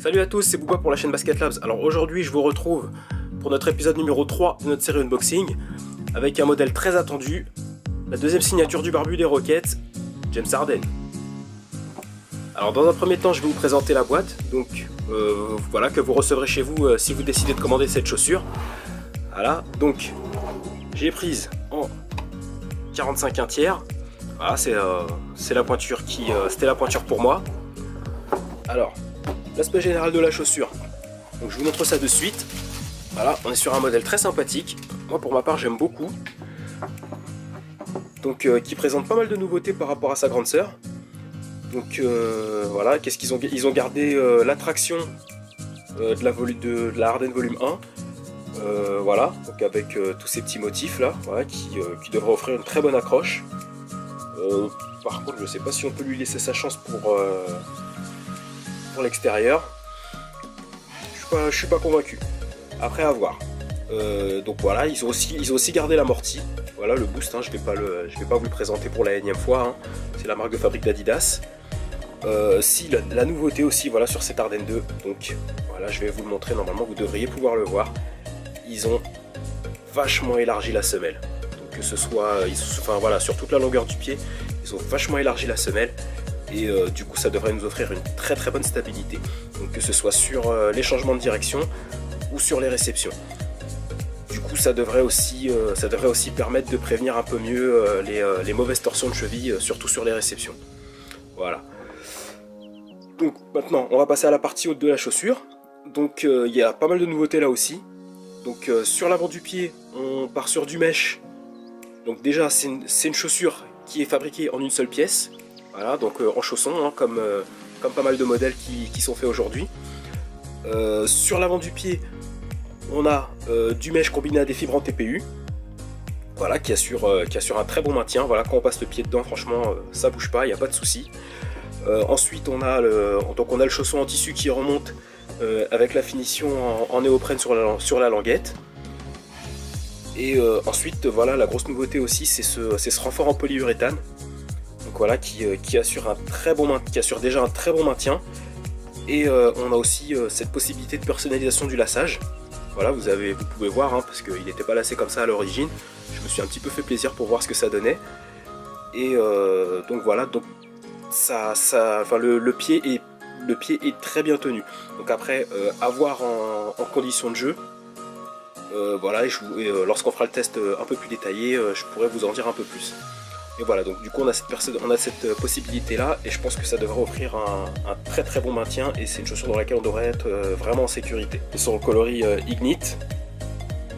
Salut à tous, c'est Booba pour la chaîne Basket Labs. Alors aujourd'hui je vous retrouve pour notre épisode numéro 3 de notre série unboxing avec un modèle très attendu, la deuxième signature du barbu des Rockets, James Harden. Alors dans un premier temps je vais vous présenter la boîte, donc voilà, que vous recevrez chez vous si vous décidez de commander cette chaussure. Voilà, donc j'ai prise en 45 1 tiers. Voilà, c'est la pointure qui, c'était la pointure pour moi. Alors, l'aspect général de la chaussure, donc je vous montre ça de suite. Voilà, on est sur un modèle très sympathique. Moi pour ma part j'aime beaucoup. Donc qui présente pas mal de nouveautés par rapport à sa grande sœur. Donc voilà, qu'est-ce qu'ils ont, ils ont gardé l'attraction de la Harden volume 1. Voilà, donc avec tous ces petits motifs là, voilà, qui devraient offrir une très bonne accroche. Par contre je sais pas si on peut lui laisser sa chance pour l'extérieur. Je suis pas convaincu. Après à voir. Donc voilà, ils ont aussi gardé l'amorti. Voilà le boost, hein, je vais pas vous le présenter pour la énième fois. Hein. C'est la marque de fabrique d'Adidas. Si la nouveauté aussi, voilà, sur cette Harden 2. Donc voilà, je vais vous le montrer. Normalement, vous devriez pouvoir le voir. Ils ont vachement élargi la semelle. Donc que ce soit, enfin voilà, sur toute la longueur du pied, ils ont vachement élargi la semelle. Et du coup ça devrait nous offrir une très très bonne stabilité, donc que ce soit sur les changements de direction ou sur les réceptions. Du coup ça devrait aussi permettre de prévenir un peu mieux les mauvaises torsions de cheville, surtout sur les réceptions. Voilà. Donc maintenant on va passer à la partie haute de la chaussure. Donc il y a pas mal de nouveautés là aussi. Donc sur l'avant du pied on part sur du mesh. Donc déjà c'est une chaussure qui est fabriquée en une seule pièce. Voilà, donc en chaussons, hein, comme pas mal de modèles qui sont faits aujourd'hui. Sur l'avant du pied, on a du mesh combiné à des fibres en TPU. Voilà, qui assure un très bon maintien. Voilà, quand on passe le pied dedans, franchement, ça bouge pas, il n'y a pas de souci. Ensuite, on a le chausson en tissu qui remonte avec la finition en néoprène sur la languette. Et ensuite, voilà, la grosse nouveauté aussi, c'est ce renfort en polyuréthane. Donc voilà, qui assure déjà un très bon maintien. Et on a aussi cette possibilité de personnalisation du laçage. Voilà, vous pouvez voir, hein, parce qu'il n'était pas lacé comme ça à l'origine. Je me suis un petit peu fait plaisir pour voir ce que ça donnait. Et donc voilà, donc le pied est très bien tenu. Donc après, à voir en conditions de jeu. Voilà, lorsqu'on fera le test un peu plus détaillé, je pourrais vous en dire un peu plus. Et voilà, donc du coup on a cette possibilité là, et je pense que ça devrait offrir un très très bon maintien, et c'est une chaussure dans laquelle on devrait être vraiment en sécurité. Ils sont en coloris Ignite,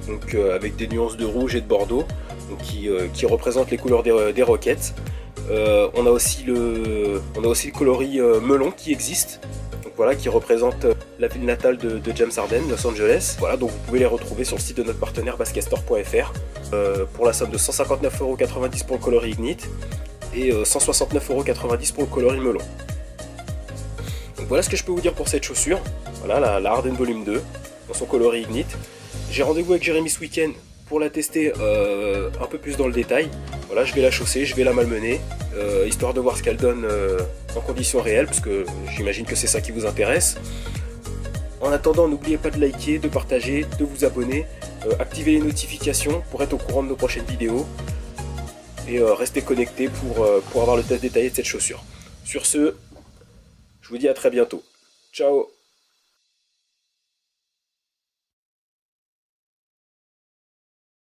donc avec des nuances de rouge et de bordeaux, donc qui représentent les couleurs des Rockets. On a aussi le coloris melon qui existe, donc voilà, qui représente la ville natale de James Harden, Los Angeles. Voilà, donc vous pouvez les retrouver sur le site de notre partenaire basketstore.fr pour la somme de 159,90 € pour le coloris Ignite et 169,90 € pour le coloris melon. Donc voilà ce que je peux vous dire pour cette chaussure. Voilà la Harden Volume 2 dans son coloris Ignite. J'ai rendez-vous avec Jérémy ce week-end pour la tester un peu plus dans le détail. Voilà, je vais la chausser, je vais la malmener, histoire de voir ce qu'elle donne en conditions réelles, parce que j'imagine que c'est ça qui vous intéresse. En attendant, n'oubliez pas de liker, de partager, de vous abonner, activer les notifications pour être au courant de nos prochaines vidéos, et restez connectés pour avoir le test détaillé de cette chaussure. Sur ce, je vous dis à très bientôt. Ciao!